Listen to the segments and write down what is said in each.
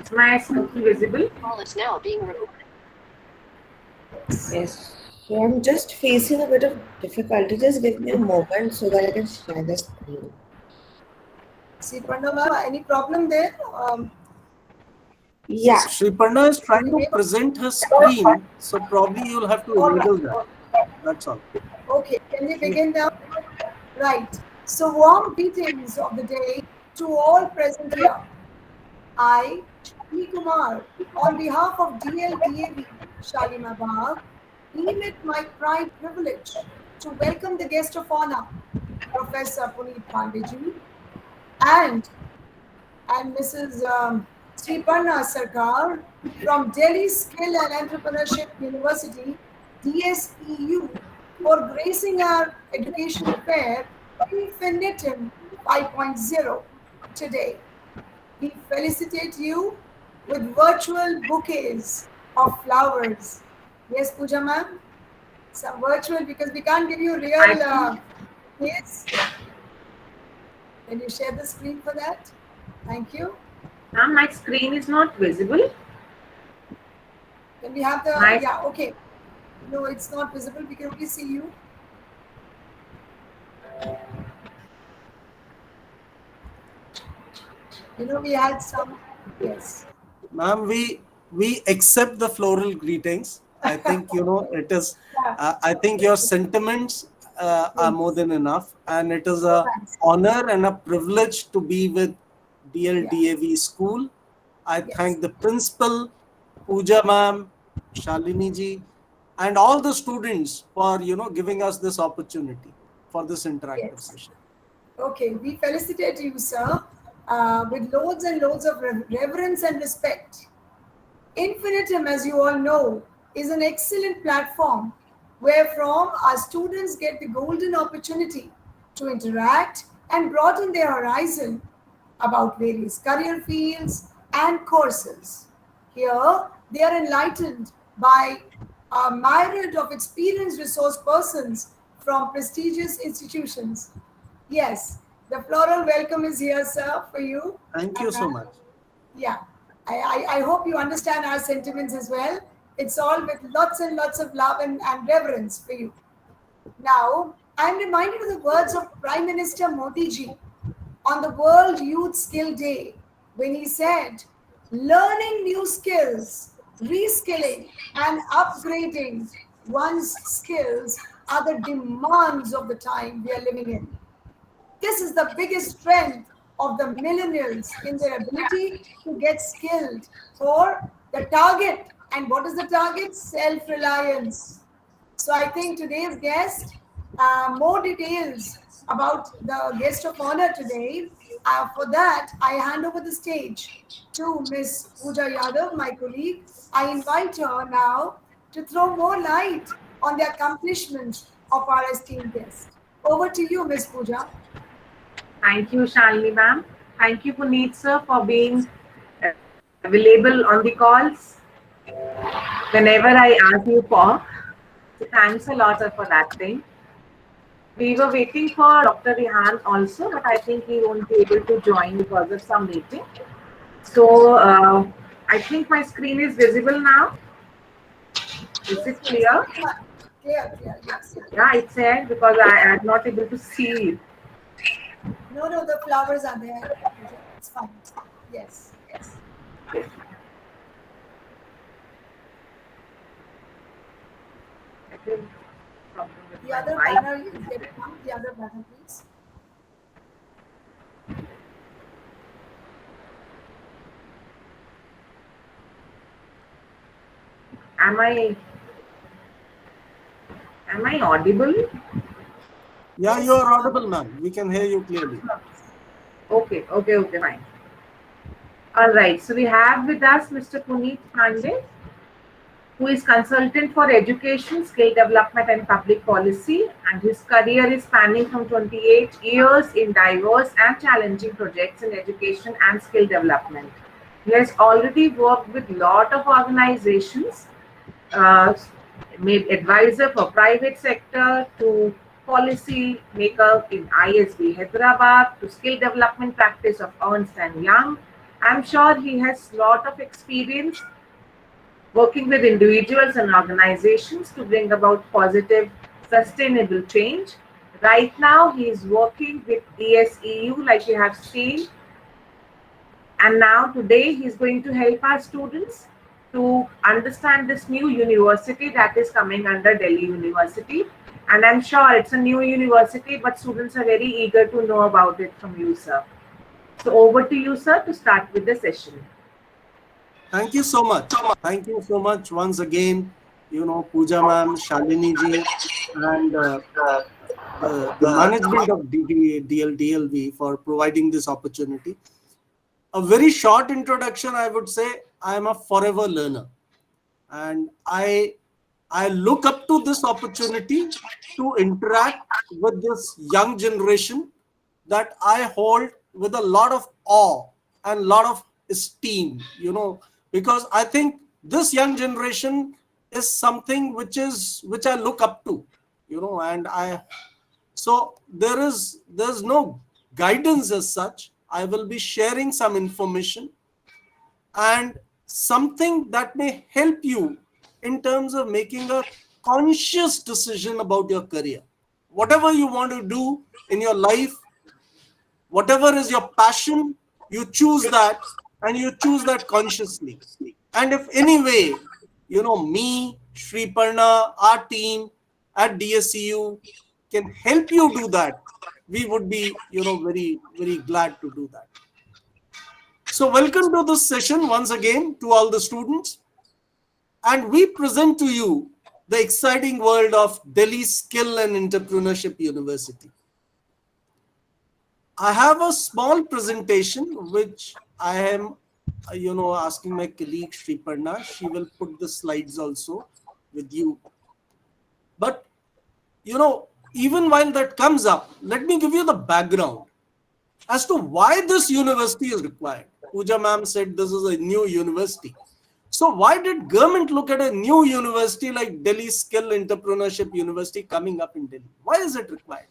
Is my screen visible? Call is now being recorded. Yes. So I'm just facing a bit of difficulty. Just give me a moment so that I can share the screen. Sriparna ma'am, any problem there? Yeah. Sriparna is trying to present her screen, so probably you'll have to All right. enable that. That's all. Okay, can we begin now? Right. So warm greetings of the day to all present here. I, P. Kumar, on behalf of DLDAV Shalimar Bagh, deem it my pride privilege to welcome the guest of honor, Professor Puneet Pandeyji, and Mrs. Sriparna Sarkar from Delhi Skill and Entrepreneurship University, DSEU, for gracing our education fair Infinitum 5.0 today. We felicitate you with virtual bouquets of flowers. Yes, Pooja ma'am? Some virtual because we can't give you real bouquets. Can you share the screen for that? Thank you. Ma'am, my screen is not visible. Can we have the, Nice. yeah, okay. No, it's not visible. We can only see you. We had some, yes. Ma'am, we accept the floral greetings. I think it is. I think your sentiments are more than enough, and it is a honor and a privilege to be with DLDAV School. I thank the principal, Pooja ma'am, Shalini ji, and all the students for giving us this opportunity for this interactive session. Okay, we felicitate you, sir, with loads and loads of reverence and respect. Infinitum, as you all know, is an excellent platform wherefrom our students get the golden opportunity to interact and broaden their horizon about various career fields and courses. Here, they are enlightened by a myriad of experienced resource persons from prestigious institutions. Yes, the floral welcome is here, sir, for you. Thank you so much. Yeah, I hope you understand our sentiments as well. It's all with lots and lots of love and reverence for you. Now, I'm reminded of the words of Prime Minister Modi ji on the World Youth Skill Day when he said, learning new skills, reskilling, and upgrading one's skills are the demands of the time we are living in. This is the biggest strength of the millennials in their ability to get skilled for the target. And what is the target? Self-reliance. So I think today's guest, more details about the guest of honor today. For that, I hand over the stage to Miss Pooja Yadav, my colleague. I invite her now to throw more light on the accomplishments of our esteemed guest. Over to you, Miss Pooja. Thank you, Shalini ma'am. Thank you, Puneet sir, for being available on the calls whenever I ask you for. So thanks a lot sir, for that thing. We were waiting for Dr. Rehan also, but I think he won't be able to join because of some meeting. So I think my screen is visible now. Is it clear? Clear, yes. Yeah, it's there because I am not able to see it. No, the flowers are there. It's fine. Yes. The other banner, the other banner, please. Am I audible? Yeah, you are audible, ma'am. We can hear you clearly. Okay, fine. All right, so we have with us Mr. Puneet Pandey, who is consultant for education, skill development and public policy, and his career is spanning from 28 years in diverse and challenging projects in education and skill development. He has already worked with a lot of organizations, made advisor for private sector to policy maker in ISB Hyderabad to skill development practice of Ernst & Young, I'm sure he has lot of experience working with individuals and organizations to bring about positive, sustainable change. Right now, he is working with ESEU, like you have seen, and now today he's going to help our students to understand this new university that is coming under Delhi University. And I'm sure it's a new university, but students are very eager to know about it from you, sir. So over to you, sir, to start with the session. Thank you so much. Thank you so much once again, Pooja ma'am, Shalini ji, and the management of DLV for providing this opportunity. A very short introduction, I would say I am a forever learner, and I look up to this opportunity to interact with this young generation that I hold with a lot of awe and a lot of esteem, because I think this young generation is something which I look up to, and so there's no guidance as such. I will be sharing some information and something that may help you in terms of making a conscious decision about your career. Whatever you want to do in your life, whatever is your passion, you choose that, and you choose that consciously. And if any way, me, Shri Parna, our team at DSEU can help you do that, we would be, very, very glad to do that. So welcome to this session once again to all the students. And we present to you the exciting world of Delhi Skill and Entrepreneurship University. I have a small presentation which I am, asking my colleague Shri Parna. She will put the slides also with you. But, even while that comes up, let me give you the background as to why this university is required. Pooja ma'am said this is a new university. So why did government look at a new university like Delhi Skill Entrepreneurship University coming up in Delhi? Why is it required?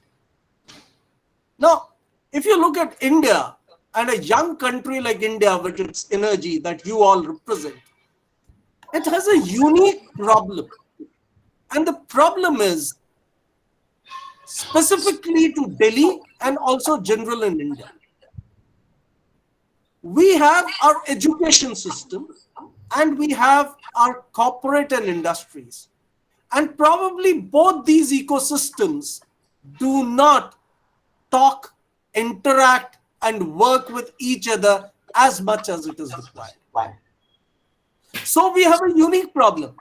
Now, if you look at India and a young country like India with its energy that you all represent, it has a unique problem. And the problem is specifically to Delhi and also general in India. We have our education system and we have our corporate and industries. And probably both these ecosystems do not talk, interact, and work with each other as much as it is required. So we have a unique problem.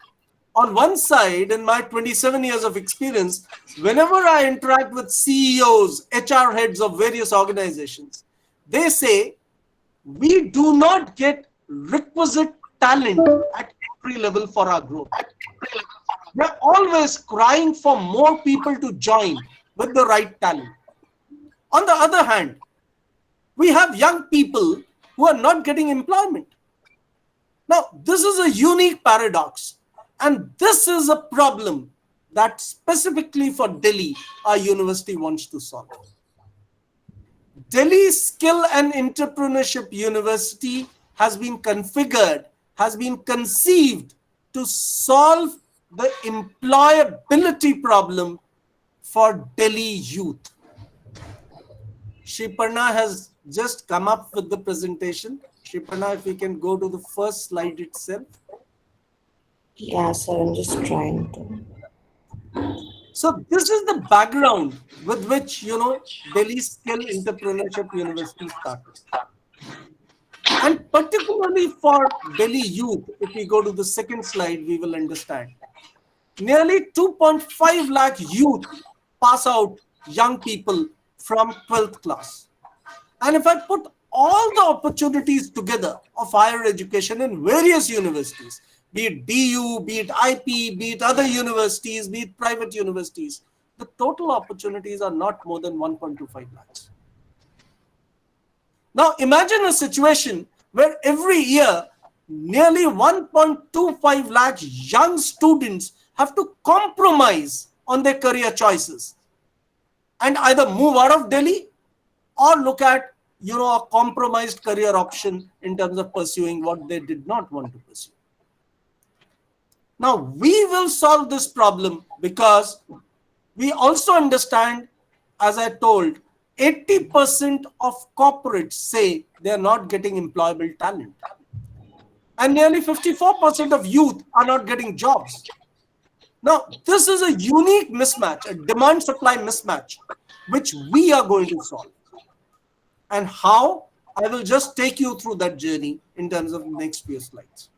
On one side, in my 27 years of experience, whenever I interact with CEOs, HR heads of various organizations, they say, we do not get requisite talent at every level for our growth. They're always crying for more people to join with the right talent. On the other hand, we have young people who are not getting employment. Now, this is a unique paradox. And this is a problem that specifically for Delhi, our university wants to solve. Delhi Skill and Entrepreneurship University has been configured, has been conceived to solve the employability problem for Delhi youth. Shriparna has just come up with the presentation. Shriparna, if we can go to the first slide itself. Yeah, sir, I'm just trying to. So this is the background with which, Delhi Skill Entrepreneurship University started. And particularly for Delhi youth, if we go to the second slide, we will understand. Nearly 2.5 lakh youth pass out, young people from 12th class. And if I put all the opportunities together of higher education in various universities, be it DU, be it IP, be it other universities, be it private universities, the total opportunities are not more than 1.25 lakhs. Now imagine a situation where every year, nearly 1.25 lakh young students have to compromise on their career choices and either move out of Delhi or look at a compromised career option in terms of pursuing what they did not want to pursue. Now, we will solve this problem because we also understand, as I told, 80% of corporates say they are not getting employable talent. And nearly 54% of youth are not getting jobs. Now, this is a unique mismatch, a demand-supply mismatch, which we are going to solve. And how? I will just take you through that journey in terms of the next few slides.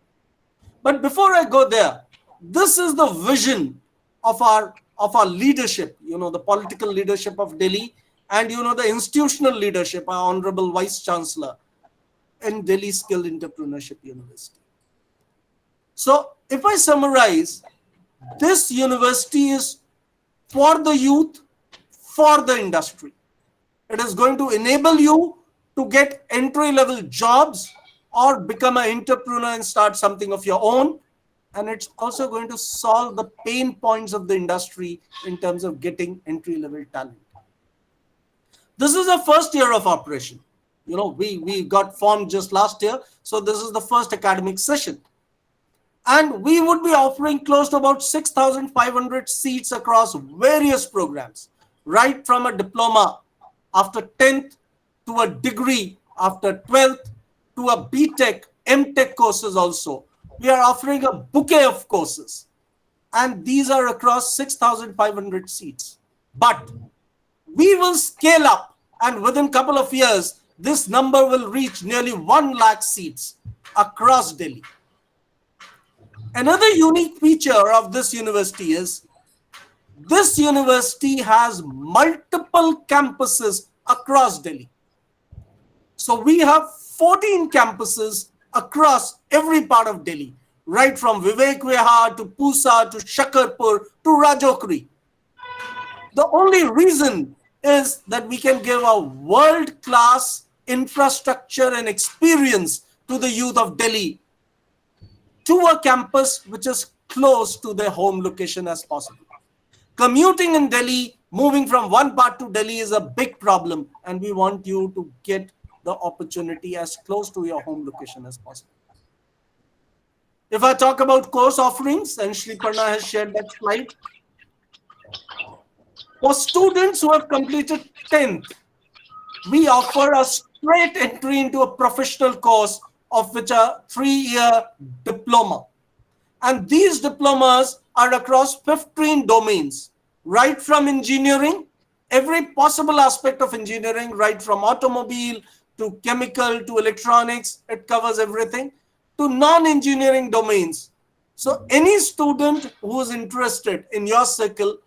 But before I go there, this is the vision of our leadership, the political leadership of Delhi, and the institutional leadership, our Honorable Vice Chancellor in Delhi Skill Entrepreneurship University. So if I summarize, this university is for the youth, for the industry. It is going to enable you to get entry-level jobs or become an entrepreneur and start something of your own. And it's also going to solve the pain points of the industry in terms of getting entry-level talent. This is the first year of operation. We got formed just last year. So this is the first academic session. And we would be offering close to about 6,500 seats across various programs, right from a diploma after 10th to a degree after 12th to a BTech, MTech courses also. We are offering a bouquet of courses, and these are across 6,500 seats. But we will scale up, and within a couple of years, this number will reach nearly 1 lakh seats across Delhi. Another unique feature of this university is this university has multiple campuses across Delhi. So we have 14 campuses across every part of Delhi, right from Vivek Vihar to Pusa to Shakarpur to Rajokri. The only reason is that we can give a world-class infrastructure and experience to the youth of Delhi to a campus which is close to their home location as possible. Commuting in Delhi, moving from one part to Delhi is a big problem, and we want you to get the opportunity as close to your home location as possible. If I talk about course offerings, and Shriparna has shared that slide, for students who have completed 10th, we offer a straight entry into a professional course of which a 3-year diploma. And these diplomas are across 15 domains, right from engineering, every possible aspect of engineering, right from automobile to chemical to electronics, it covers everything, to non-engineering domains. So any student who is interested in your circle,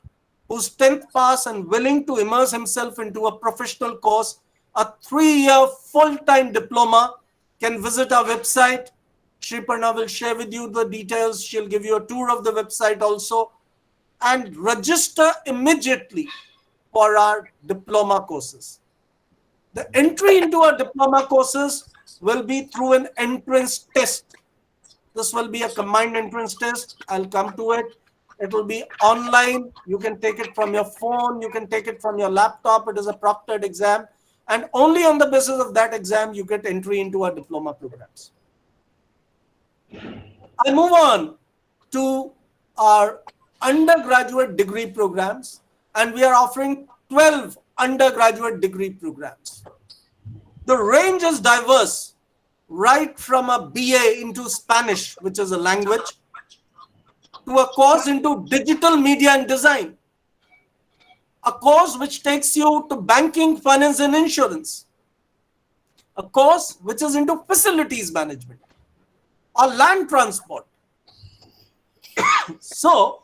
who's 10th pass and willing to immerse himself into a professional course, a 3-year full-time diploma, can visit our website. Shriparna will share with you the details. She'll give you a tour of the website also, and register immediately for our diploma courses. The entry into our diploma courses will be through an entrance test. This will be a combined entrance test. I'll come to it. It will be online. You can take it from your phone. You can take it from your laptop. It is a proctored exam. And only on the basis of that exam, you get entry into our diploma programs. I move on to our undergraduate degree programs, and we are offering 12 undergraduate degree programs. The range is diverse, right from a BA into Spanish, which is a language, to a course into digital media and design, a course which takes you to banking, finance, and insurance, a course which is into facilities management or land transport. So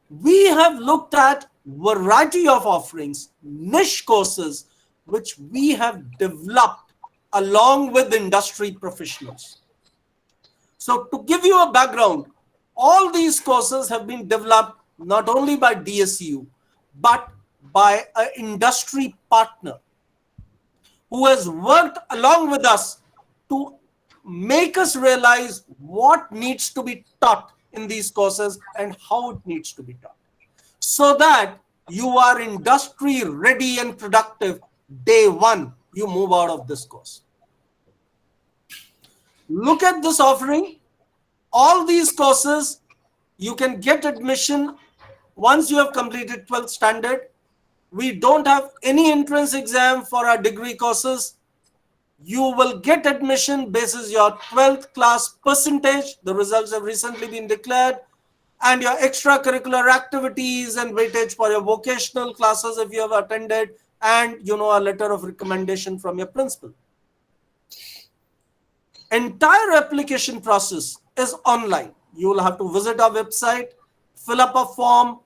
we have looked at variety of offerings, niche courses, which we have developed along with industry professionals. So to give you a background, all these courses have been developed not only by DSU, but by an industry partner who has worked along with us to make us realize what needs to be taught in these courses and how it needs to be taught, so that you are industry ready and productive day one you move out of this course. Look at this offering. All these courses, you can get admission once you have completed 12th standard. We don't have any entrance exam for our degree courses. You will get admission basis your 12th class percentage. The results have recently been declared. And your extracurricular activities and weightage for your vocational classes if you have attended, and a letter of recommendation from your principal. Entire application process is online. You will have to visit our website, fill up a form,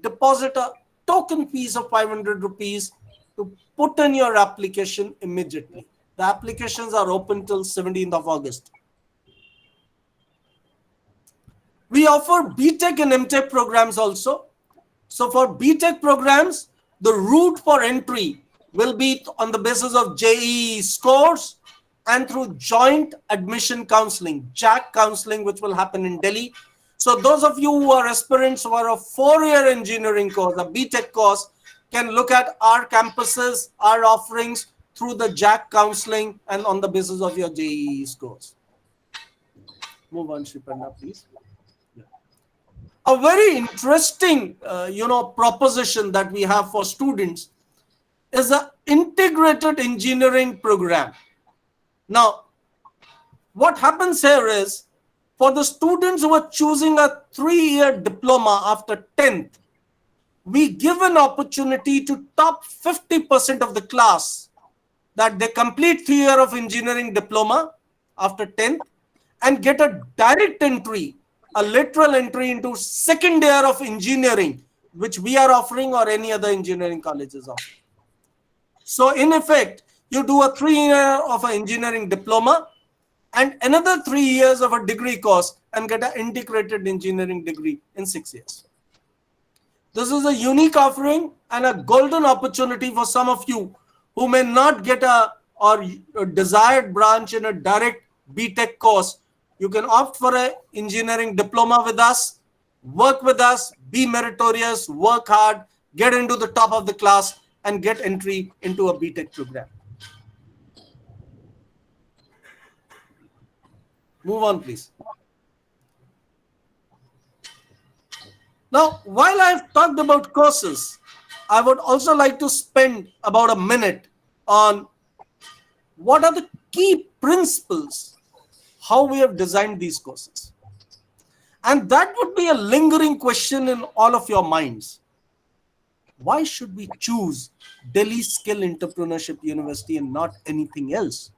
deposit a token fees of 500 rupees to put in your application immediately. The applications are open till 17th of August. We offer BTech and MTech programs also. So for BTech programs, the route for entry will be on the basis of JEE scores and through joint admission counseling, JAC counseling, which will happen in Delhi. So those of you who are aspirants for a 4-year engineering course, a BTech course, can look at our campuses, our offerings through the JAC counseling and on the basis of your JEE scores. Move on, Shriparna, please. A very interesting, proposition that we have for students is an integrated engineering program. Now, what happens here is, for the students who are choosing a 3-year diploma after 10th, we give an opportunity to top 50% of the class that they complete 3 years of engineering diploma after 10th and get a direct entry, a lateral entry into 2nd year of engineering, which we are offering or any other engineering college is offering. So in effect, you do a 3-year of an engineering diploma and another 3 years of a degree course and get an integrated engineering degree in 6 years. This is a unique offering and a golden opportunity for some of you who may not get a desired branch in a direct BTech course. You can opt for an engineering diploma with us, work with us, be meritorious, work hard, get into the top of the class and get entry into a BTech program. Move on, please. Now, while I've talked about courses, I would also like to spend about a minute on what are the key principles, how we have designed these courses. And that would be a lingering question in all of your minds. Why should we choose Delhi Skill Entrepreneurship University and not anything else?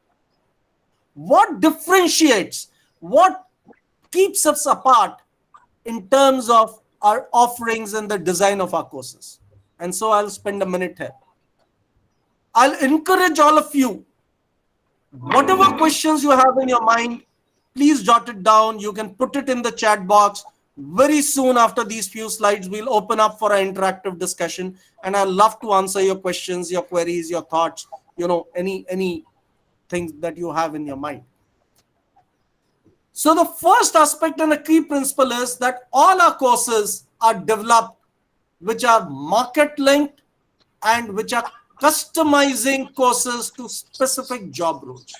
What differentiates, what keeps us apart in terms of our offerings and the design of our courses? And so I'll spend a minute here. I'll encourage all of you, whatever questions you have in your mind, please jot it down. You can put it in the chat box. Very soon after these few slides, we'll open up for an interactive discussion. And I'd love to answer your questions, your queries, your thoughts, any things that you have in your mind. So the first aspect and a key principle is that all our courses are developed which are market linked and which are customizing courses to specific job roles.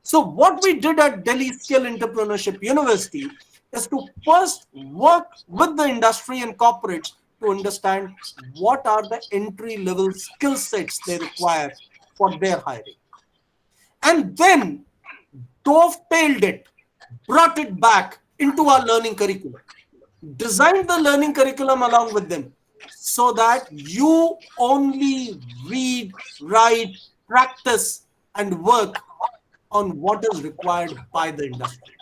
So what we did at Delhi Skill Entrepreneurship University is to first work with the industry and corporates to understand what are the entry level skill sets they require for their hiring. And then dovetailed it, brought it back into our learning curriculum, designed the learning curriculum along with them so that you only read, write, practice, and work on what is required by the industry.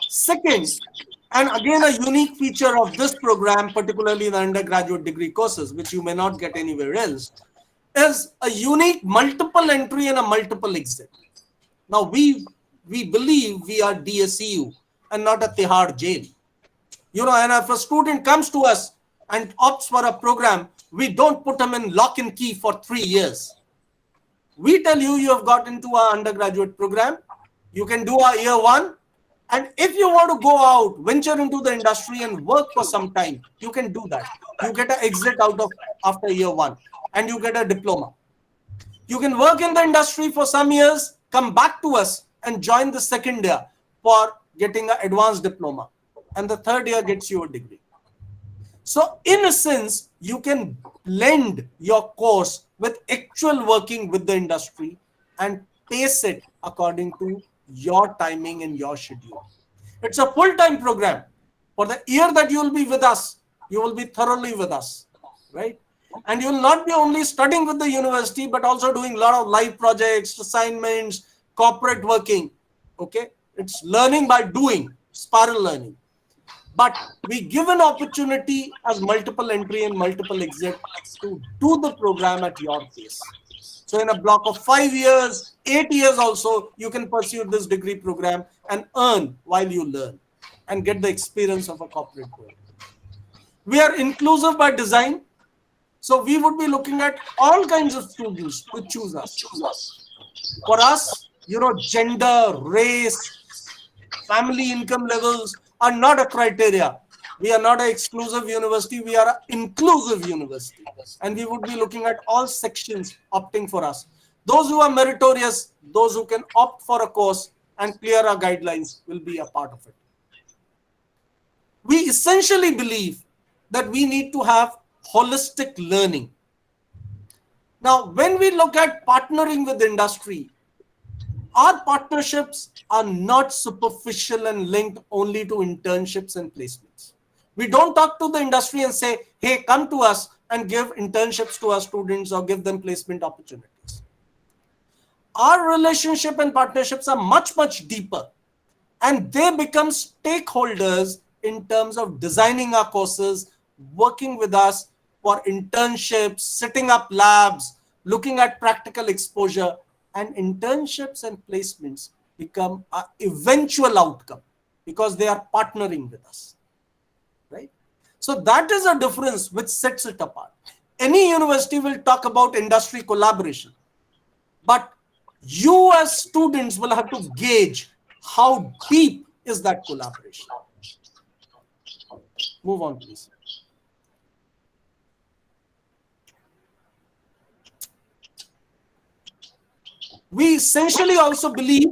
Second, and again a unique feature of this program, particularly the undergraduate degree courses, which you may not get anywhere else, is a unique multiple entry and a multiple exit. Now we believe we are DSEU and not a Tihar jail. And if a student comes to us and opts for a program, we don't put them in lock and key for 3 years. We tell you, you have got into our undergraduate program, you can do our year 1, and if you want to go out, venture into the industry and work for some time, you can do that. You get an exit out of after year 1 and you get a diploma. You can work in the industry for some years, come back to us and join the second year for getting an advanced diploma. And the third year gets you a degree. So in a sense, you can blend your course with actual working with the industry and pace it according to your timing and your schedule. It's a full-time program. For the year that you will be with us, you will be thoroughly with us, right? And you will not be only studying with the university, but also doing a lot of live projects, assignments, corporate working, okay? It's learning by doing, spiral learning. But we give an opportunity as multiple entry and multiple exit to do the program at your pace. So in a block of 5 years, 8 years also, you can pursue this degree program and earn while you learn and get the experience of a corporate world. We are inclusive by design. So we would be looking at all kinds of students to choose us. For us, gender, race, family income levels are not a criteria. We are not an exclusive university. We are an inclusive university. And we would be looking at all sections opting for us. Those who are meritorious, those who can opt for a course and clear our guidelines will be a part of it. We essentially believe that we need to have holistic learning. Now, when we look at partnering with industry, our partnerships are not superficial and linked only to internships and placements. We don't talk to the industry and say, hey, come to us and give internships to our students or give them placement opportunities. Our relationship and partnerships are much, much deeper, and they become stakeholders in terms of designing our courses, working with us for internships, setting up labs, looking at practical exposure, and internships and placements become an eventual outcome because they are partnering with us, right? So that is a difference which sets it apart. Any university will talk about industry collaboration, but you as students will have to gauge how deep is that collaboration. Move on, please. We essentially also believe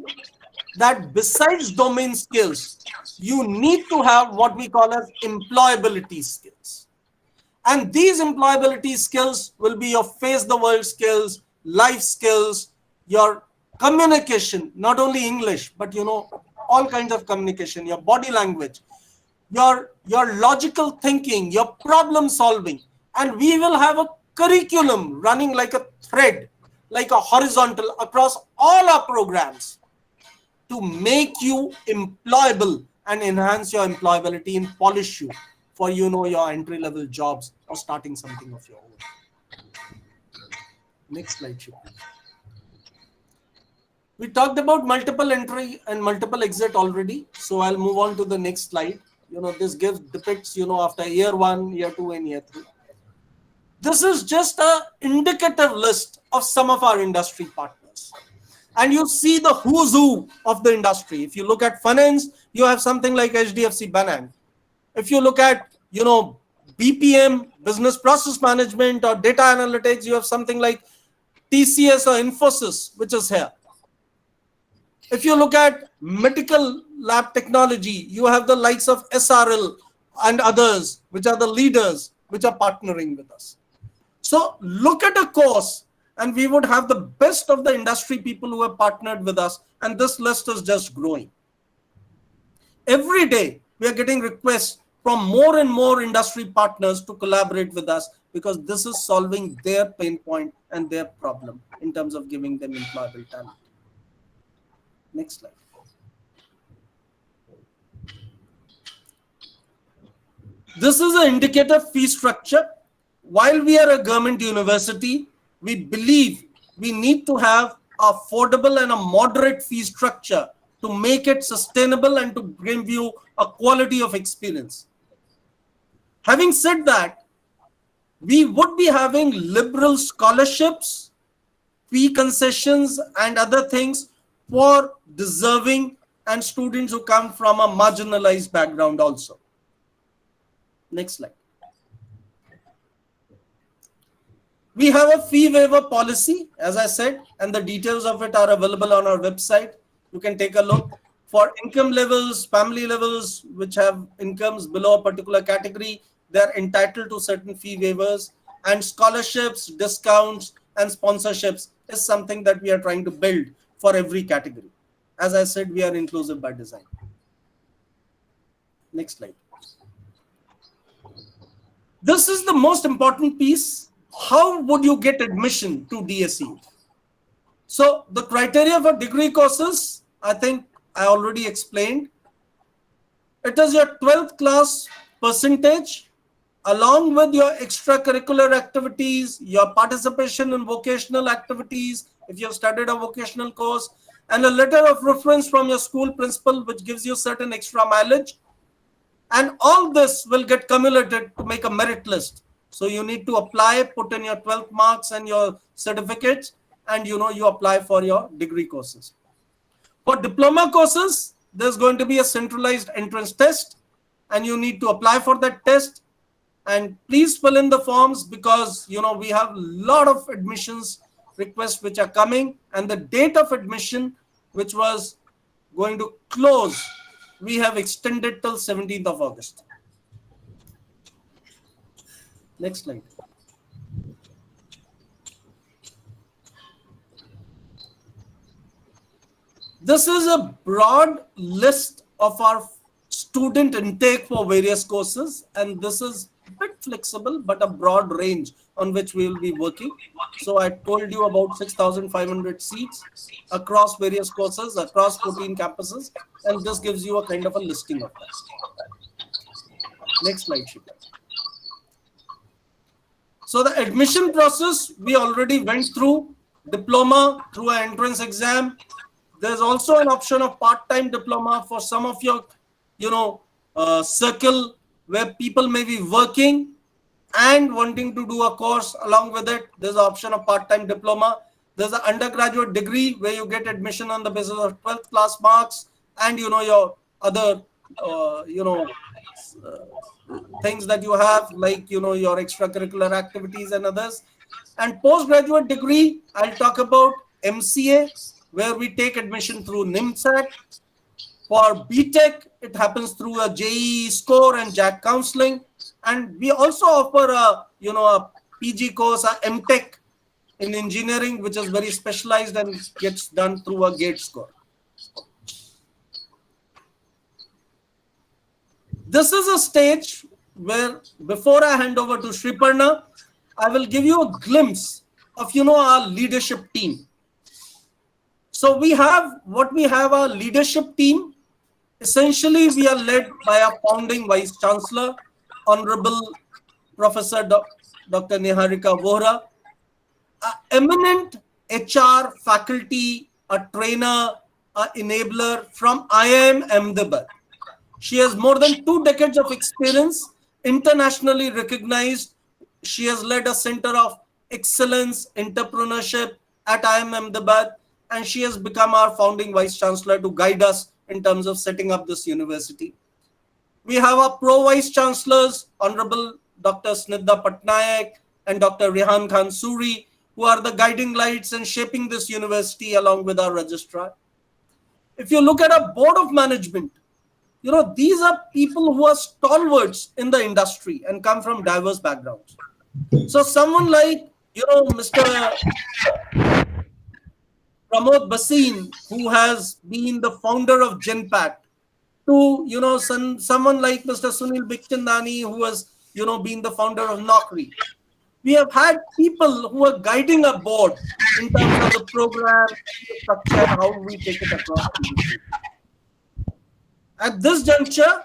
that besides domain skills, you need to have what we call as employability skills. And these employability skills will be your face the world skills, life skills, your communication, not only English, but all kinds of communication, your body language, your logical thinking, your problem solving. And we will have a curriculum running like a thread, like a horizontal across all our programs to make you employable and enhance your employability and polish you for your entry-level jobs or starting something of your own. Next slide, Shiv. We talked about multiple entry and multiple exit already, so I'll move on to the next slide. This depicts after year 1, year 2, and year 3. This is just an indicative list of some of our industry partners. And you see the who's who of the industry. If you look at finance, you have something like HDFC Bank. If you look at, BPM, business process management or data analytics, you have something like TCS or Infosys, which is here. If you look at medical lab technology, you have the likes of SRL and others, which are the leaders, which are partnering with us. So look at a course and we would have the best of the industry people who have partnered with us. And this list is just growing. Every day, we are getting requests from more and more industry partners to collaborate with us because this is solving their pain point and their problem in terms of giving them employable talent. Next slide. This is an indicative fee structure. While we are a government university, we believe we need to have affordable and a moderate fee structure to make it sustainable and to give you a quality of experience. Having said that, we would be having liberal scholarships, fee concessions, and other things for deserving and students who come from a marginalized background also. Next slide. We have a fee waiver policy, as I said, and the details of it are available on our website. You can take a look. For income levels, family levels, which have incomes below a particular category, they're entitled to certain fee waivers. And scholarships, discounts, and sponsorships is something that we are trying to build for every category. As I said, we are inclusive by design. Next slide. This is the most important piece. How would you get admission to DSE? So the criteria for degree courses, I think I already explained. It is your 12th class percentage along with your extracurricular activities, your participation in vocational activities, if you have studied a vocational course, and a letter of reference from your school principal, which gives you certain extra mileage. And all this will get cumulated to make a merit list. So you need to apply, put in your 12th marks and your certificates, and you apply for your degree courses. For diploma courses, there's going to be a centralized entrance test, and you need to apply for that test. And please fill in the forms because we have a lot of admissions requests which are coming, and the date of admission, which was going to close, we have extended till 17th of August. Next slide. This is a broad list of our student intake for various courses, and this is a bit flexible, but a broad range on which we will be working. So I told you about 6,500 seats across various courses, across 14 campuses, and this gives you a kind of a listing of that. Next slide, Shikha. So the admission process, we already went through. Diploma through an entrance exam. There's also an option of part-time diploma for some of your, circle where people may be working and wanting to do a course along with it. There's an option of part-time diploma. There's an undergraduate degree where you get admission on the basis of 12th class marks and, your other, things that you have, like, your extracurricular activities and others. And postgraduate degree, I'll talk about MCA, where we take admission through NIMSAT. For BTech, it happens through a JEE score and JAC counseling. And we also offer a PG course, a MTech in engineering, which is very specialized and gets done through a GATE score. This is a stage where, before I hand over to Shriparna, I will give you a glimpse of, our leadership team. So we have our leadership team. Essentially, we are led by our founding Vice Chancellor, Honorable Professor Dr. Niharika Vohra, an eminent HR faculty, a trainer, an enabler from IIM Ahmedabad. She has more than 2 decades of experience, internationally recognized. She has led a center of excellence, entrepreneurship at IIM Ahmedabad, and she has become our founding Vice Chancellor to guide us in terms of setting up this university. We have our Pro-Vice Chancellors, Honorable Dr. Snigdha Patnaik and Dr. Rehan Khan Suri, who are the guiding lights and shaping this university along with our registrar. If you look at our board of management, these are people who are stalwarts in the industry and come from diverse backgrounds. So someone like, Mr. Pramod Bhasin, who has been the founder of Genpact, to, someone like Mr. Sunil Bikhchandani, who has, been the founder of Naukri. We have had people who are guiding our board in terms of the program, the structure, how we take it across the industry. At this juncture,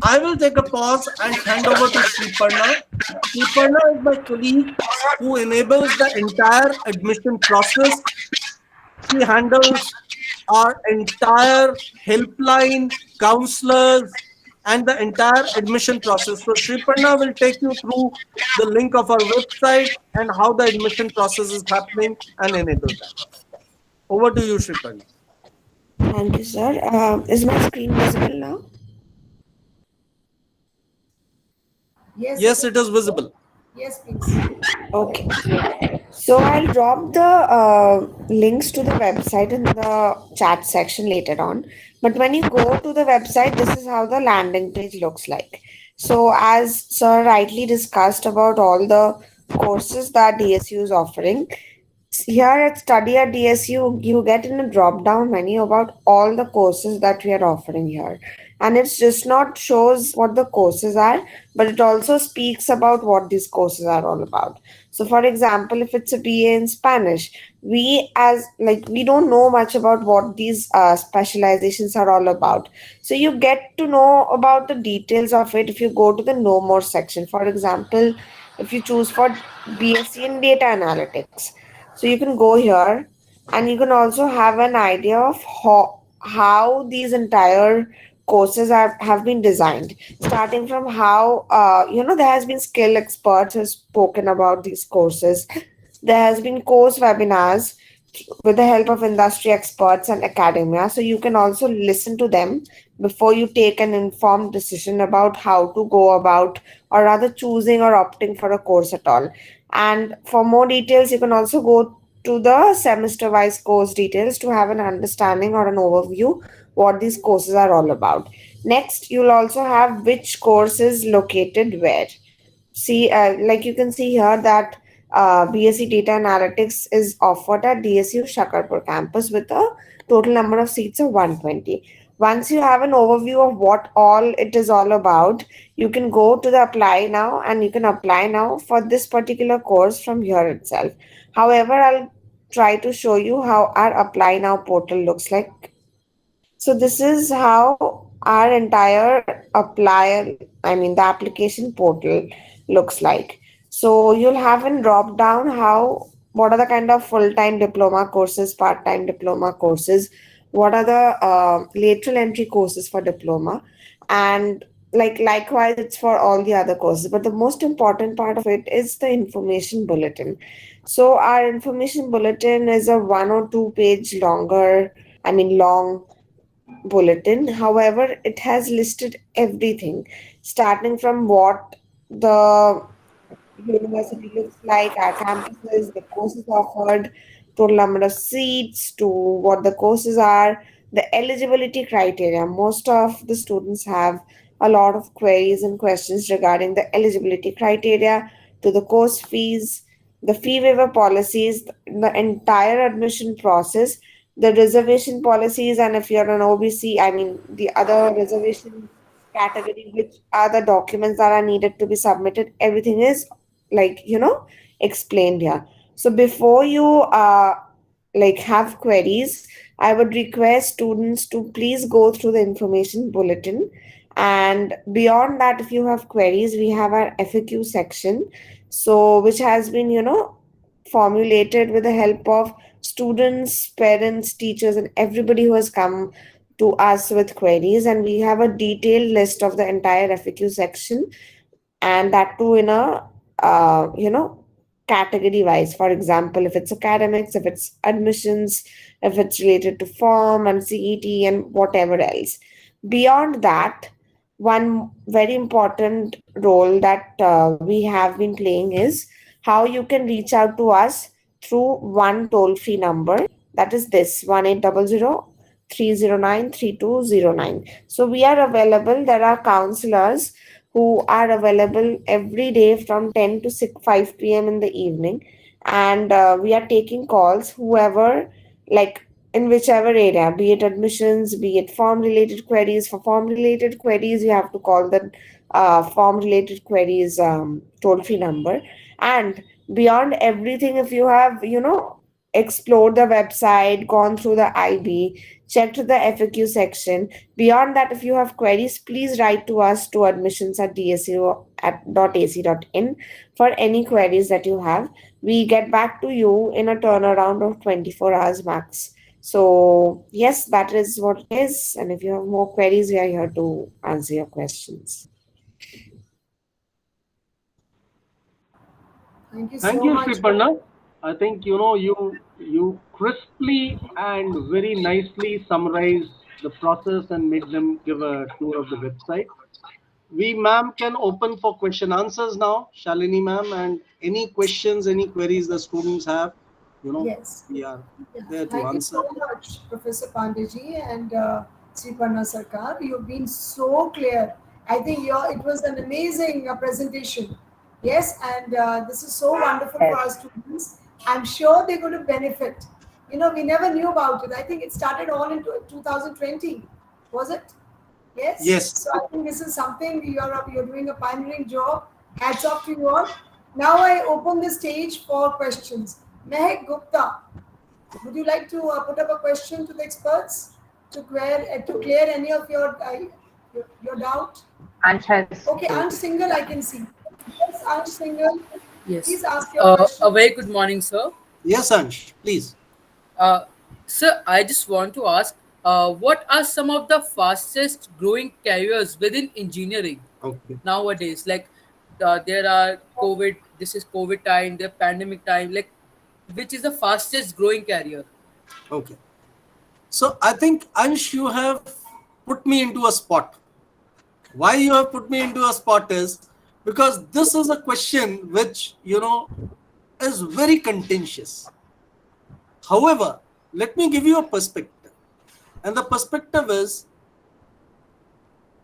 I will take a pause and hand over to Shriparna. Shriparna is my colleague who enables the entire admission process. She handles our entire helpline, counselors, and the entire admission process. So Shriparna will take you through the link of our website and how the admission process is happening and enable that. Over to you, Shriparna. Thank you, sir. Is my screen visible now? Yes. Yes, it is visible. Yes, please. Okay. So I'll drop the links to the website in the chat section later on. But when you go to the website, this is how the landing page looks like. So as Sir rightly discussed about all the courses that DSU is offering, here at Study at DSU, you get in a drop down menu about all the courses that we are offering here. And it's just not shows what the courses are, but it also speaks about what these courses are all about. So, for example, if it's a BA in Spanish, we don't know much about what these specializations are all about. So, you get to know about the details of it if you go to the Know More section. For example, if you choose for BSc in Data Analytics, so you can go here and you can also have an idea of how these entire courses have been designed, starting from how there has been skill experts who have spoken about these courses. There has been course webinars with the help of industry experts and academia, so you can also listen to them before you take an informed decision about how to go about, or rather choosing or opting for a course at all. And for more details, you can also go to the semester wise course details to have an understanding or an overview what these courses are all about. Next, you'll also have which course is located where. See, like you can see here that BSc Data Analytics is offered at DSU Shakarpur campus with a total number of seats of 120. Once you have an overview of what all it is all about, you can go to the apply now and you can apply now for this particular course from here itself. However, I'll try to show you how our apply now portal looks like. So this is how our entire the application portal looks like. So you'll have in drop down what are the kind of full-time diploma courses, part-time diploma courses, what are the lateral entry courses for diploma, and likewise it's for all the other courses. But the most important part of it is the information bulletin. So our information bulletin is a 1 or 2 page long bulletin. However, it has listed everything, starting from what the university looks like, our campuses, the courses offered, total number of seats, to what the courses are, the eligibility criteria. Most of the students have a lot of queries and questions regarding the eligibility criteria, to the course fees, the fee waiver policies, the entire admission process, the reservation policies, and if you're an OBC, the other reservation category, which are the documents that are needed to be submitted. Everything is explained here. So before you have queries, I would request students to please go through the information bulletin. And beyond that, if you have queries, we have our FAQ section, so which has been formulated with the help of students, parents, teachers, and everybody who has come to us with queries. And we have a detailed list of the entire FAQ section, and that too in a category wise. For example, if it's academics, if it's admissions, if it's related to form and CET and whatever else. Beyond that, one very important role that we have been playing is how you can reach out to us through one toll free number, that is this 1800 309 3209. So we are available. There are counselors who are available every day from 10 to 5 p.m. in the evening, and we are taking calls, whoever, in whichever area, be it admissions, be it form related queries. For form related queries, you have to call the form related queries toll free number. And beyond everything, if you have explored the website, gone through the IB, checked the FAQ section, beyond that, if you have queries, please write to us to admissions@dsu.ac.in for any queries that you have. We get back to you in a turnaround of 24 hours max. So yes, that is what it is. And if you have more queries, we are here to answer your questions. Thank you Thank so you, much. Sriparna. I think you crisply and very nicely summarized the process and made them give a tour of the website. we, ma'am, can open for question answers now, Shalini ma'am, and any questions, any queries the students have, Yes. we are Yeah. there to Thank you answer. so much, Professor Pandeyji and Sriparna Sarkar. You've been so clear. I think it was an amazing presentation. Yes, and this is so wonderful for our students. I'm sure they're going to benefit. We never knew about it. I think it started all in 2020. Was it? Yes. Yes. So I think this is something you're doing a pioneering job. Hats off to you all. Now I open the stage for questions. Mehak Gupta, would you like to put up a question to the experts to clear any of your doubt? Ansh has Okay, Ansh Singhal, I can see. Yes, Ansh Singhal, Yes. please ask your question. A very good morning, sir. Yes, Ansh, please. Uh, Sir, I just want to ask, what are some of the fastest growing careers within engineering Okay. nowadays? Like, there are COVID. This is COVID time. The pandemic time. Like, which is the fastest growing career? Okay. So I think, Ansh, you have put me into a spot. Why you have put me into a spot is because this is a question which, is very contentious. However, let me give you a perspective. And the perspective is,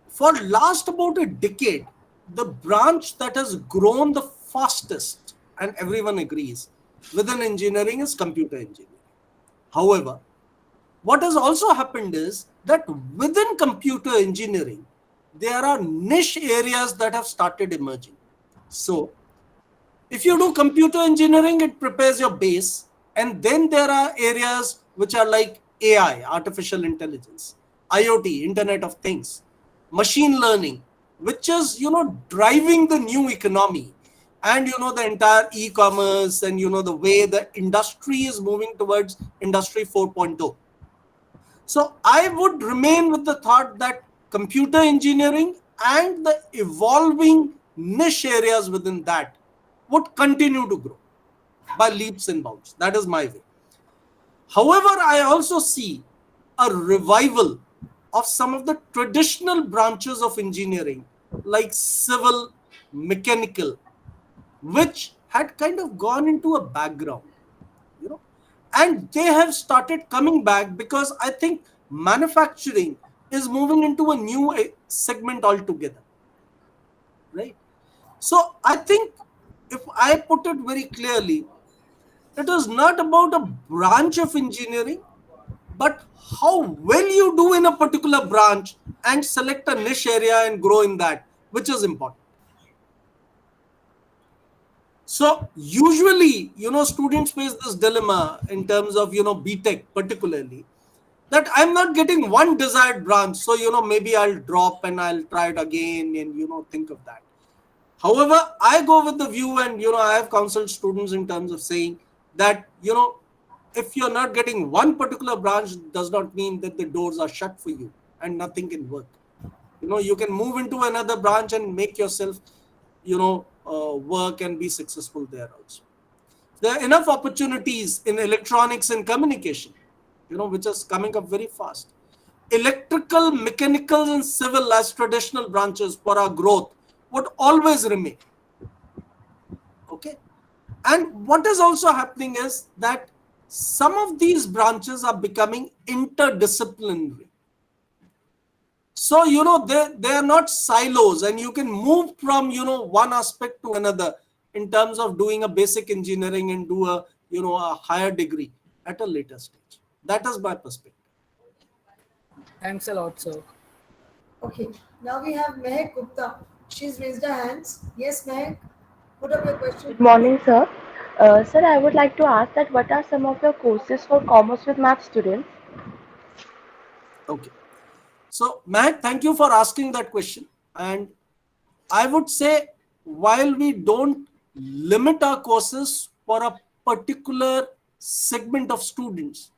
for last about a decade, the branch that has grown the fastest, and everyone agrees, within engineering is computer engineering. However, what has also happened is that within computer engineering, there are niche areas that have started emerging. So, if you do computer engineering, it prepares your base. And then there are areas which are like AI, artificial intelligence, IoT, Internet of Things, machine learning, which is, driving the new economy. And, the entire e-commerce and, the way the industry is moving towards Industry 4.0. So I would remain with the thought that computer engineering and the evolving niche areas within that would continue to grow by leaps and bounds. That is my way. However, I also see a revival of some of the traditional branches of engineering, like civil, mechanical, which had kind of gone into a background, and they have started coming back because I think manufacturing is moving into a new segment altogether, right? So I think if I put it very clearly, it is not about a branch of engineering, but how well you do in a particular branch and select a niche area and grow in that, which is important. So usually, students face this dilemma in terms of, BTech particularly, that I'm not getting one desired branch. So, maybe I'll drop and I'll try it again and, think of that. However, I go with the view and, I have counseled students in terms of saying that, if you're not getting one particular branch, does not mean that the doors are shut for you and nothing can work. You can move into another branch and make yourself, work and be successful there also. There are enough opportunities in electronics and communication, which is coming up very fast. Electrical, mechanical, and civil as traditional branches for our growth would always remain. Okay. And what is also happening is that some of these branches are becoming interdisciplinary. So, they are not silos and you can move from, one aspect to another in terms of doing a basic engineering and do a, a higher degree at a later stage. That is my perspective. Thanks a lot, sir. Okay, now we have Mehak Gupta. She's raised her hands. Yes, Mehak, put up your question. Good morning, sir. Sir, I would like to ask that what are some of the courses for commerce with math students? Okay. So, Matt, thank you for asking that question. And I would say, while we don't limit our courses for a particular segment of students,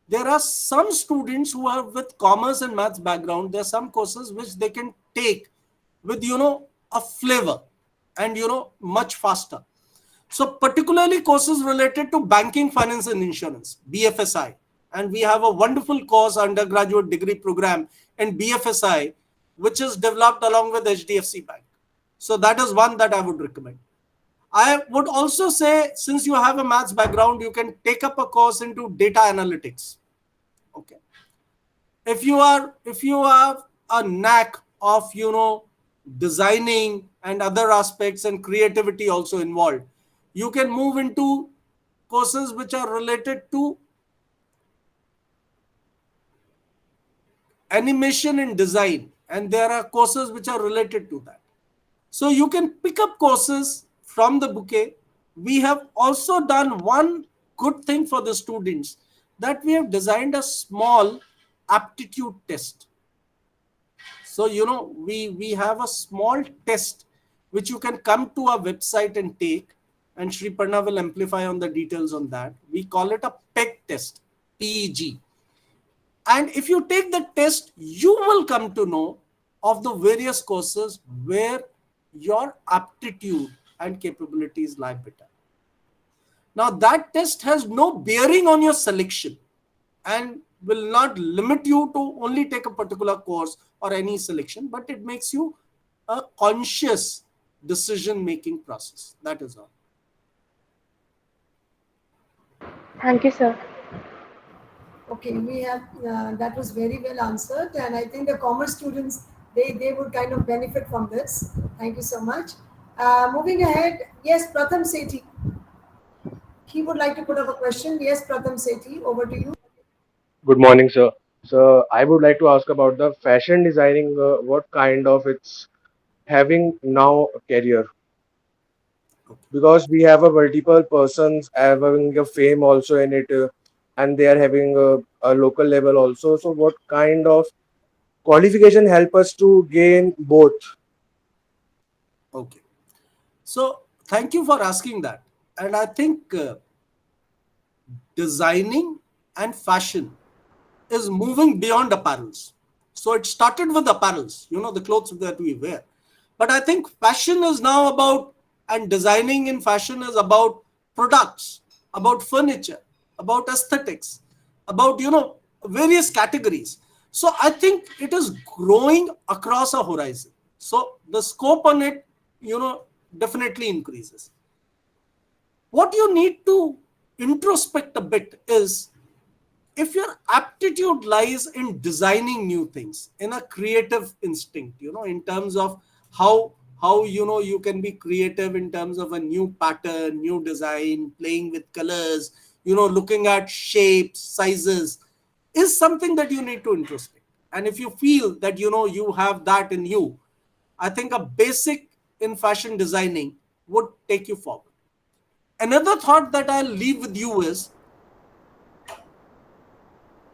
there are some students who are with commerce and maths background. There are some courses which they can take with, a flavor and, much faster. So particularly courses related to banking, finance and insurance, BFSI. And we have a wonderful course, undergraduate degree program in BFSI, which is developed along with HDFC Bank. So that is one that I would recommend. I would also say, since you have a maths background, you can take up a course into data analytics. Okay. If you have a knack of, designing and other aspects and creativity also involved, you can move into courses which are related to animation and design, and there are courses which are related to that. So you can pick up courses from the bouquet. We have also done one good thing for the students, that we have designed a small aptitude test. So, we have a small test which you can come to our website and take, and Shri Parna will amplify on the details on that. We call it a PEG test, PEG. And if you take the test, you will come to know of the various courses where your aptitude and capabilities lie better. Now, that test has no bearing on your selection and will not limit you to only take a particular course or any selection, but it makes you a conscious decision-making process. That is all. Thank you, sir. Okay, we have that was very well answered, and I think the commerce students they would kind of benefit from this. Thank you so much. Moving ahead, yes, Pratham Sethi. He would like to put up a question. Yes, Pratham Sethi, over to you. Good morning, sir. So I would like to ask about the fashion designing. What kind of it's having now a career? Because we have a multiple persons having a fame also in it, and they are having a local level also. So what kind of qualification help us to gain both? Okay. So thank you for asking that. And I think designing and fashion is moving beyond apparels. So it started with apparels, the clothes that we wear. But I think fashion is now about, and designing in fashion is about products, about furniture, about aesthetics, about, various categories. So I think it is growing across a horizon. So the scope on it, definitely increases. What you need to introspect a bit is, if your aptitude lies in designing new things, in a creative instinct, in terms of how you can be creative in terms of a new pattern, new design, playing with colors, looking at shapes, sizes, is something that you need to introspect. And if you feel that you have that in you, I think a basic in fashion designing would take you forward. Another thought that I'll leave with you is,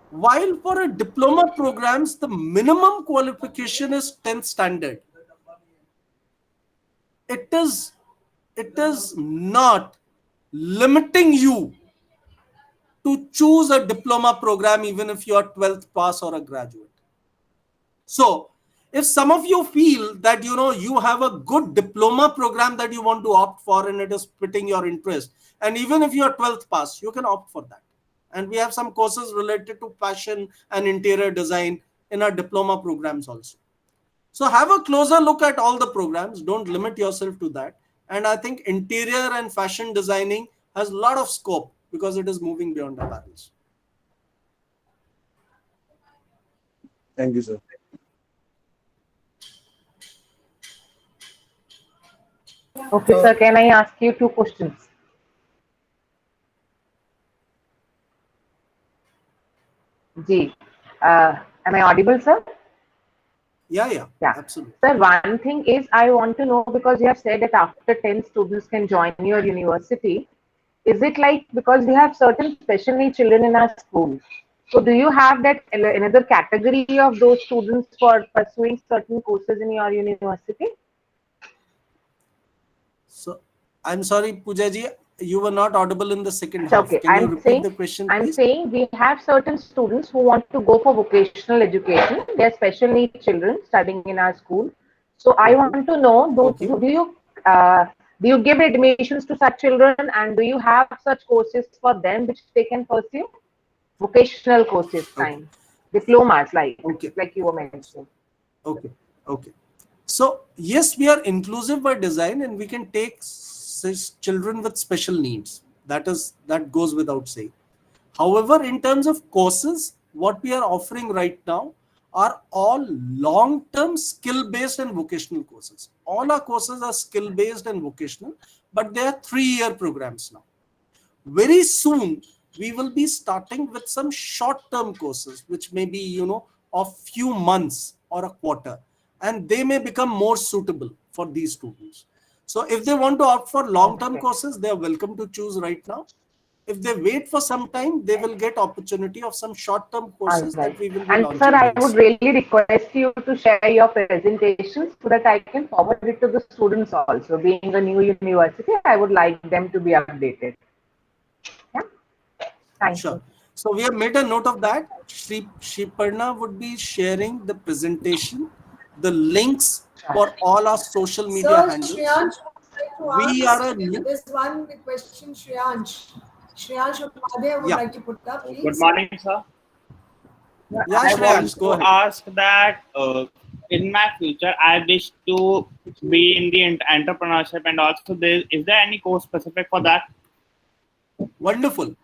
while for a diploma programs, the minimum qualification is 10th standard, it is not limiting you to choose a diploma program even if you are 12th pass or a graduate. So if some of you feel that you have a good diploma program that you want to opt for and it is fitting your interest, and even if you are 12th pass, you can opt for that. And we have some courses related to fashion and interior design in our diploma programs also. So have a closer look at all the programs. Don't limit yourself to that. And I think interior and fashion designing has a lot of scope because it is moving beyond apparels. Thank you, sir. Okay, sir, can I ask you two questions? Ji, am I audible, sir? Yeah, Yeah. absolutely. Sir, one thing is I want to know, because you have said that after 10 students can join your university, is it like, because we have certain special needs children in our school, so do you have that another category of those students for pursuing certain courses in your university? So I'm sorry, Pooja ji, you were not audible in the second It's half. okay. Can you repeat the question, I'm please? saying we have certain students who want to go for vocational education. They're special needs children studying in our school. So I want to know, do you give admissions to such children, and do you have such courses for them which they can pursue? Vocational courses, Okay. diplomas, like Okay. you were mentioning. Okay. Okay. So yes, we are inclusive by design, and we can take children with special needs. That goes without saying. However, in terms of courses, what we are offering right now are all long-term skill-based and vocational courses. All our courses are skill-based and vocational, but they are 3-year programs now. Very soon, we will be starting with some short-term courses, which may be, of few months or a quarter, and they may become more suitable for these students. So if they want to opt for long-term Okay. courses, they are welcome to choose right now. If they wait for some time, they will get opportunity of some short-term All courses right. that we will be And sir, launching I very would soon. really request you to share your presentations so that I can forward it to the students also. Being a new university, I would like them to be updated. Yeah. Thank Sure. you. So we have made a note of that. Shriparna would be sharing the presentation, the links for all our social media So, handles. Shreyansh, I would like We to are a ask, new, there's one question, Shreyansh. Shreyansh Upadhyay would yeah, like to put up, Good please. morning, sir. yeah, I want Shreyansh, go to ahead. ask that in my future, I wish to be in the entrepreneurship, and also is there any course specific for that? Wonderful.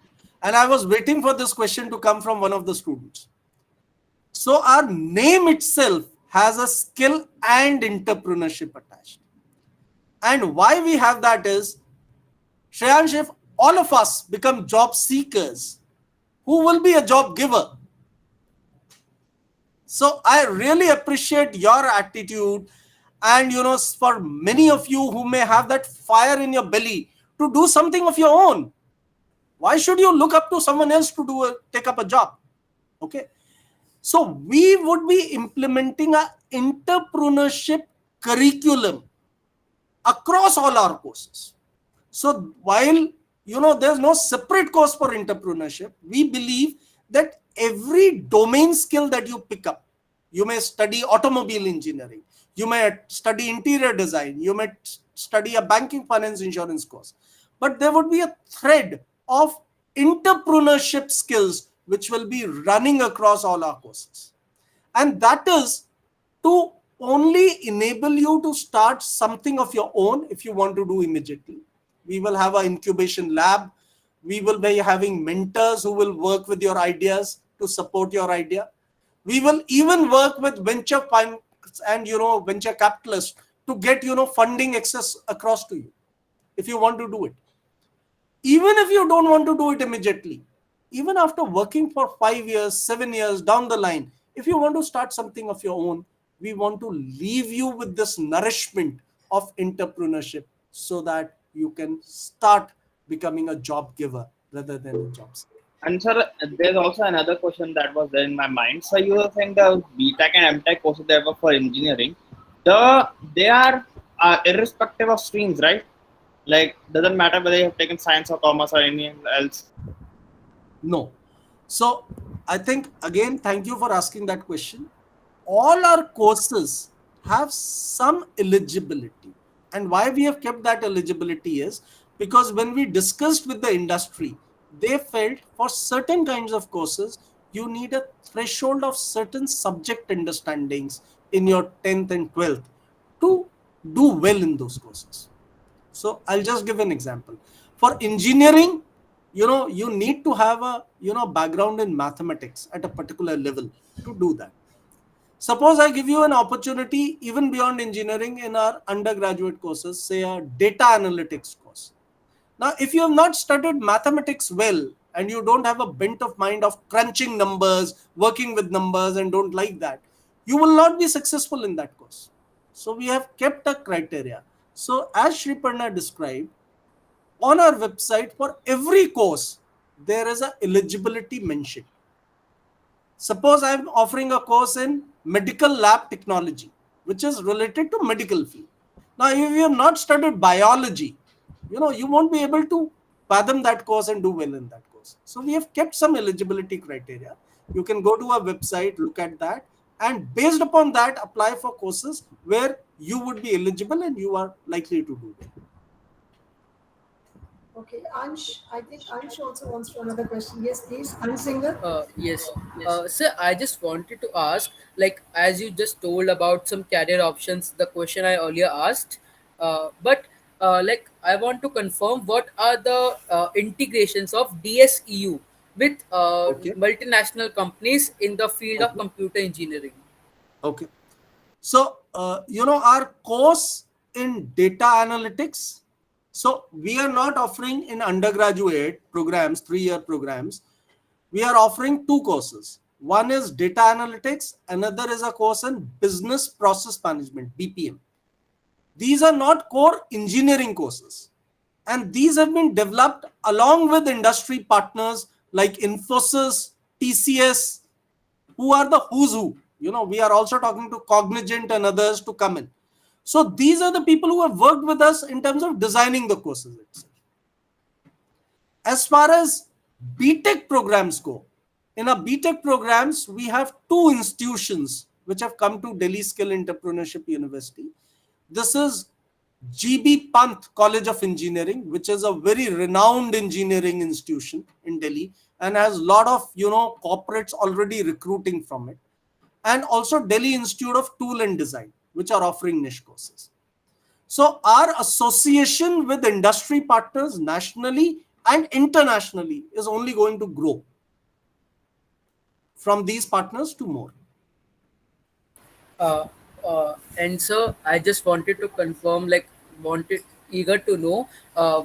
And I was waiting for this question to come from one of the students. So our name itself has a skill and entrepreneurship attached. And why we have that is, Shreyansh, if all of us become job seekers, who will be a job giver? So I really appreciate your attitude. And, for many of you who may have that fire in your belly to do something of your own, why should you look up to someone else to take up a job? Okay. So we would be implementing an entrepreneurship curriculum across all our courses. So while, there's no separate course for entrepreneurship, we believe that every domain skill that you pick up, you may study automobile engineering, you may study interior design, you may study a banking, finance, insurance course, but there would be a thread of entrepreneurship skills which will be running across all our courses. And that is to only enable you to start something of your own if you want to do immediately. We will have an incubation lab. We will be having mentors who will work with your ideas to support your idea. We will even work with venture funds and venture capitalists to get funding access across to you if you want to do it. Even if you don't want to do it immediately, even after working for 5 years, 7 years down the line, if you want to start something of your own, we want to leave you with this nourishment of entrepreneurship so that you can start becoming a job giver rather than a job seeker. And sir, there's also another question that was there in my mind. So you were saying the BTech and MTech courses that were for engineering, they are irrespective of streams, right? Like, doesn't matter whether you have taken science or commerce or anything else. No. So I think, again, thank you for asking that question. All our courses have some eligibility. And why we have kept that eligibility is because when we discussed with the industry, they felt for certain kinds of courses, you need a threshold of certain subject understandings in your 10th and 12th to do well in those courses. So I'll just give an example. For engineering, you need to have a background in mathematics at a particular level to do that. Suppose I give you an opportunity even beyond engineering in our undergraduate courses, say a data analytics course. Now, if you have not studied mathematics well and you don't have a bent of mind of crunching numbers, working with numbers, and don't like that, you will not be successful in that course. So we have kept a criteria. So as Shriparna described, on our website for every course, there is a eligibility mention. Suppose I'm offering a course in medical lab technology, which is related to medical field. Now, if you have not studied biology, you won't be able to fathom that course and do well in that course. So we have kept some eligibility criteria. You can go to our website, look at that, and based upon that, apply for courses where you would be eligible and you are likely to do well. Okay, Ansh, I think Ansh also wants to another question. Yes, please. Ansh Singer. Yes. Sir, I just wanted to ask, like, as you just told about some career options, the question I earlier asked, but like, I want to confirm what are the integrations of DSEU with Okay. multinational companies in the field of Okay. computer engineering? Okay. So, our course in data analytics. So, we are not offering in undergraduate programs, 3-year programs. We are offering 2 courses. One is data analytics, another is a course in business process management, BPM. These are not core engineering courses. And these have been developed along with industry partners like Infosys, TCS, who are the who's who. We are also talking to Cognizant and others to come in. So these are the people who have worked with us in terms of designing the courses itself. As far as BTech programs go, in our BTech programs, we have 2 institutions which have come to Delhi Skill Entrepreneurship University. This is GB Pant College of Engineering, which is a very renowned engineering institution in Delhi and has a lot of corporates already recruiting from it, and also Delhi Institute of Tool and Design, which are offering niche courses. So our association with industry partners nationally and internationally is only going to grow from these partners to more. And so I just wanted to confirm, like, eager to know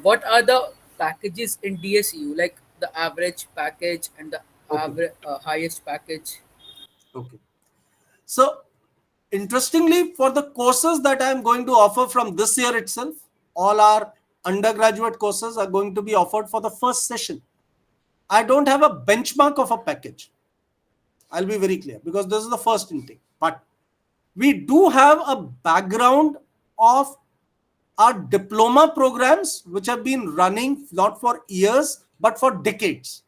what are the packages in DSU, like the average package and the Okay. highest package. Okay. So interestingly, for the courses that I am going to offer from this year itself, all our undergraduate courses are going to be offered for the first session. I don't have a benchmark of a package. I'll be very clear because this is the first intake. But we do have a background of our diploma programs, which have been running not for years, but for decades.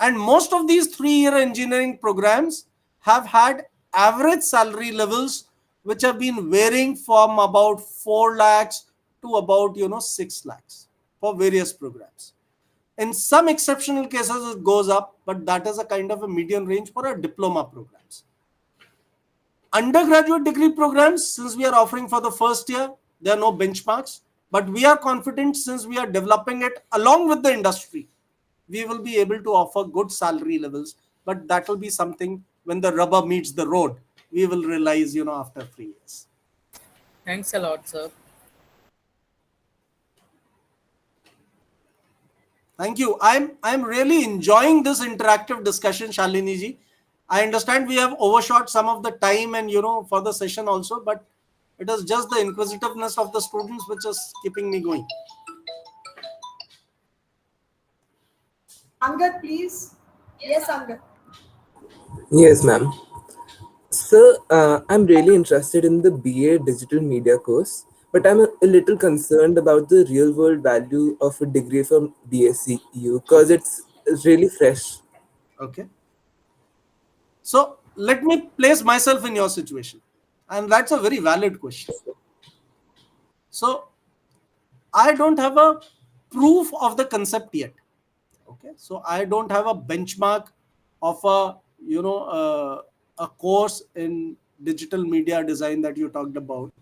And most of these 3-year engineering programs have had average salary levels, which have been varying from about 4 lakhs to about 6 lakhs for various programs. In some exceptional cases, it goes up, but that is a kind of a median range for our diploma programs. Undergraduate degree programs, since we are offering for the first year, there are no benchmarks, but we are confident since we are developing it along with the industry, we will be able to offer good salary levels, but that will be something when the rubber meets the road, we will realize, after 3 years. Thanks a lot, sir. Thank you. I'm really enjoying this interactive discussion, Shalini ji. I understand we have overshot some of the time and for the session also, but it is just the inquisitiveness of the students which is keeping me going. Angad, please. Yes, Angad. Yes, ma'am. So, I'm really interested in the BA Digital Media course, but I'm a little concerned about the real world value of a degree from DSCU because it's really fresh. Okay. So let me place myself in your situation. And that's a very valid question. So I don't have a proof of the concept yet. Okay. So I don't have a benchmark of a course in digital media design that you talked about,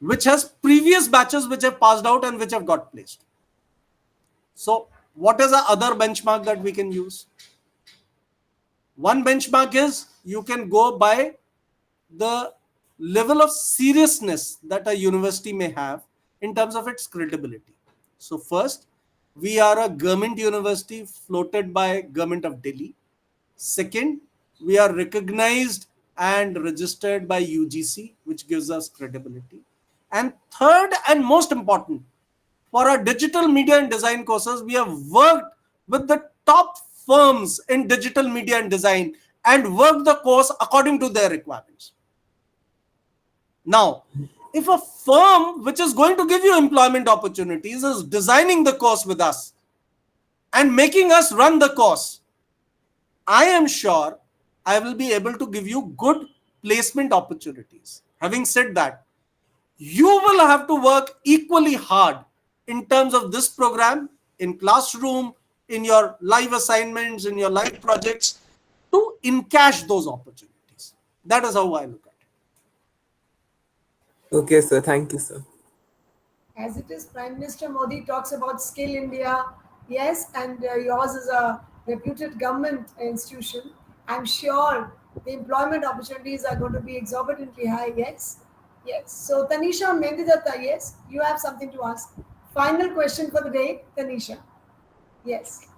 which has previous batches which have passed out and which have got placed. So what is the other benchmark that we can use? One benchmark is you can go by the level of seriousness that a university may have in terms of its credibility. So first, we are a government university floated by Government of Delhi. Second, we are recognized and registered by UGC, which gives us credibility. And third and most important, for our digital media and design courses, we have worked with the top firms in digital media and design and worked the course according to their requirements. Now, if a firm which is going to give you employment opportunities is designing the course with us and making us run the course, I am sure I will be able to give you good placement opportunities. Having said that, you will have to work equally hard in terms of this program, in classroom, in your live assignments, in your live projects, to encash those opportunities. That is how I look at it. Okay, sir. Thank you, sir. As it is, Prime Minister Modi talks about Skill India, yes, and yours is a reputed government institution. I'm sure the employment opportunities are going to be exorbitantly high, yes. Yes. So, Tanisha Mendidatta, yes, you have something to ask. Final question for the day, Tanisha. Yes.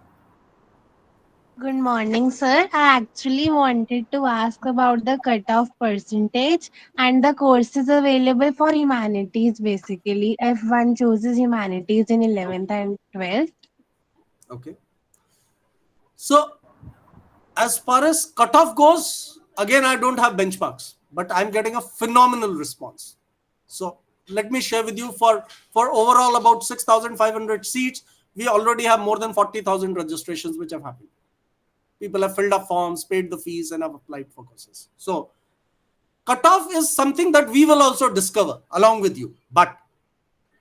Good morning, sir. I actually wanted to ask about the cutoff percentage and the courses available for humanities basically, if one chooses humanities in 11th and 12th. Okay. So, as far as cutoff goes, again, I don't have benchmarks, but I'm getting a phenomenal response. So, let me share with you for overall about 6,500 seats, we already have more than 40,000 registrations which have happened. People have filled up forms, paid the fees, and have applied for courses. So, cutoff is something that we will also discover along with you. But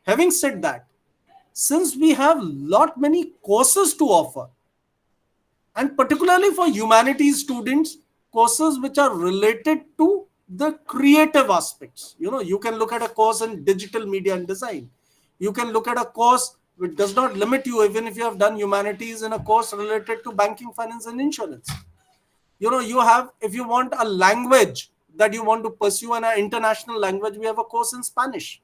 having said that, since we have many courses to offer, and particularly for humanities students, courses which are related to the creative aspects. You can look at a course in digital media and design. You can look at a course which does not limit you, even if you have done humanities, in a course related to banking, finance, and insurance. You have, if you want a language that you want to pursue, an international language, we have a course in Spanish,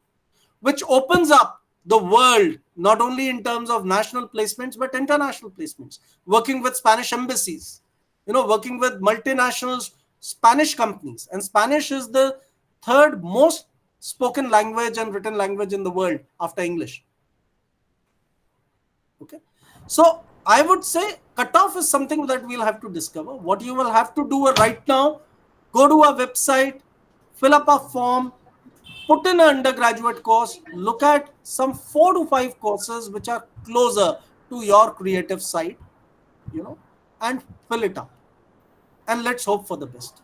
which opens up the world, not only in terms of national placements, but international placements, working with Spanish embassies, working with multinational Spanish companies. And Spanish is the third most spoken language and written language in the world after English. Okay. So I would say cutoff is something that we'll have to discover. What you will have to do right now, go to our website, fill up a form, put in an undergraduate course, look at some 4 to 5 courses which are closer to your creative side, and fill it up. And let's hope for the best.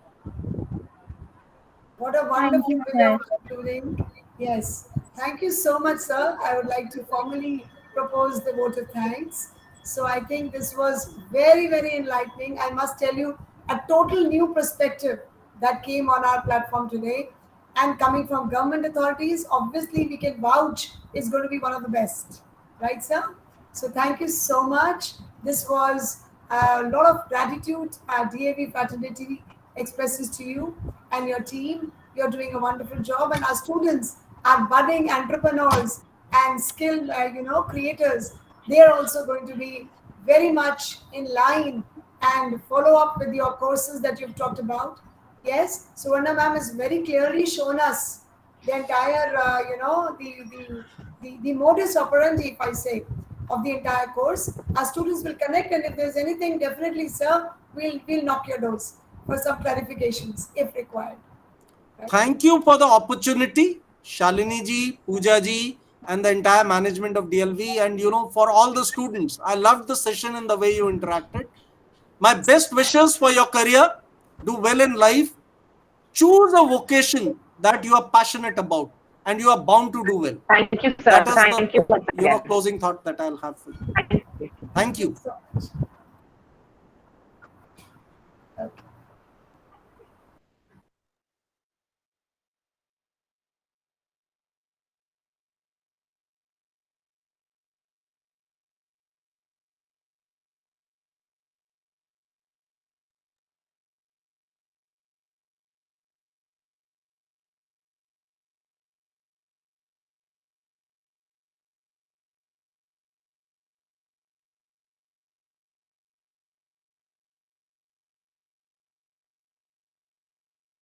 What a wonderful way of concluding. Yes. Thank you so much, sir. I would like to formally propose the vote of thanks. So I think this was very, very enlightening. I must tell you, a total new perspective that came on our platform today. And coming from government authorities, obviously we can vouch it's going to be one of the best. Right, sir? So thank you so much. This was a lot of gratitude. Our DAV fraternity expresses to you and your team. You're doing a wonderful job. And our students are budding entrepreneurs and skilled, creators. They are also going to be very much in line and follow up with your courses that you've talked about. Yes, Suvarna ma'am has very clearly shown us the entire, the modus operandi, if I say, of the entire course. Our students will connect, and if there's anything, definitely, sir, we'll knock your doors for some clarifications if required. Right? Thank you for the opportunity, Shalini ji, Pooja ji, and the entire management of DLV, and for all the students. I loved the session and the way you interacted. My best wishes for your career. Do well in life. Choose a vocation that you are passionate about, and you are bound to do well. Thank you, sir. That is Thank you. the closing thought that I'll have for you. Thank you. So much.